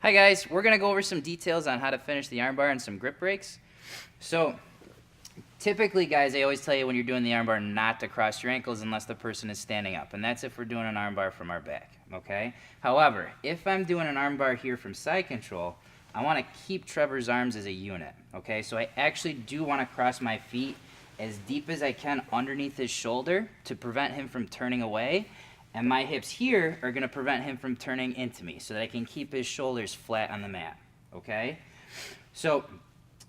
Hi guys, we're going to go over some details on how to finish the armbar and some grip breaks. So typically guys, I always tell you when you're doing the armbar not to cross your ankles unless the person is standing up, and that's if we're doing an armbar from our back, okay? However, if I'm doing an armbar here from side control, I want to keep Trevor's arms as a unit, okay? So I actually do want to cross my feet as deep as I can underneath his shoulder to prevent him from turning away. And my hips here are going to prevent him from turning into me so that I can keep his shoulders flat on the mat, okay? So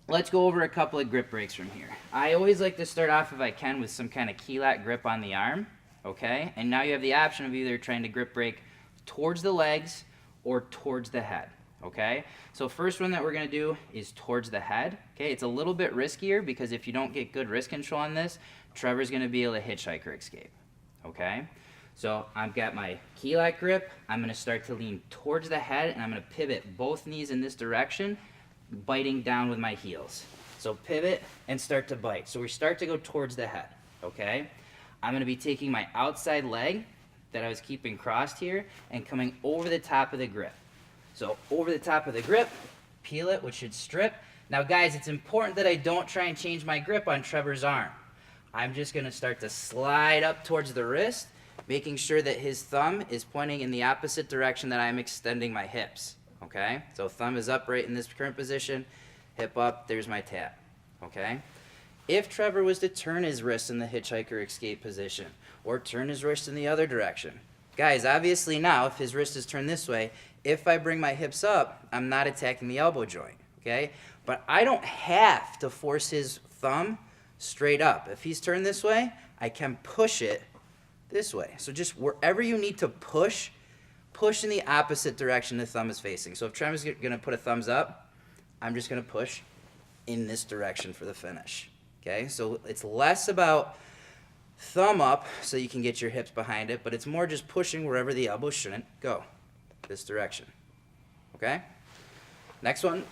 let's go over a couple of grip breaks from here. I always like to start off, if I can, with some kind of key lock grip on the arm, okay? And now you have the option of either trying to grip break towards the legs or towards the head, okay? So first one that we're going to do is towards the head, okay? It's a little bit riskier because if you don't get good wrist control on this, Trevor's going to be able to hitchhiker escape, okay? So I've got my key lock grip. I'm going to start to lean towards the head, and I'm going to pivot both knees in this direction, biting down with my heels. So pivot and start to bite. So we start to go towards the head, okay? I'm going to be taking my outside leg that I was keeping crossed here and coming over the top of the grip. So over the top of the grip, peel it, which should strip. Now guys, it's important that I don't try and change my grip on Trevor's arm. I'm just going to start to slide up towards the wrist, making sure that his thumb is pointing in the opposite direction that I'm extending my hips, okay? So thumb is upright in this current position, hip up, there's my tap, okay? If Trevor was to turn his wrist in the hitchhiker escape position or turn his wrist in the other direction, guys, obviously now if his wrist is turned this way, if I bring my hips up, I'm not attacking the elbow joint, okay? But I don't have to force his thumb straight up. If he's turned this way, I can push it this way. So just wherever you need to push in the opposite direction the thumb is facing. So if Trevor's going to put a thumbs up, I'm just going to push in this direction for the finish. Okay, so it's less about thumb up so you can get your hips behind it, but it's more just pushing wherever the elbow shouldn't go, this direction. Okay, next one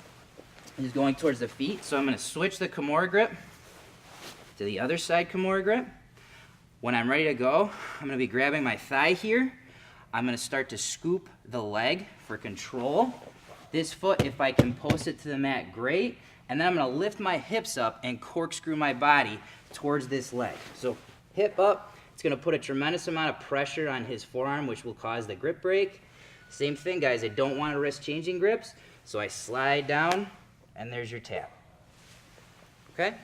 is going towards the feet. So I'm going to switch the Kimura grip to the other side Kimura grip. When I'm ready to go, I'm going to be grabbing my thigh here. I'm going to start to scoop the leg for control. This foot, if I can post it to the mat, great. And then I'm going to lift my hips up and corkscrew my body towards this leg. So hip up, it's going to put a tremendous amount of pressure on his forearm, which will cause the grip break. Same thing, guys. I don't want to risk changing grips, so I slide down, and there's your tap. Okay?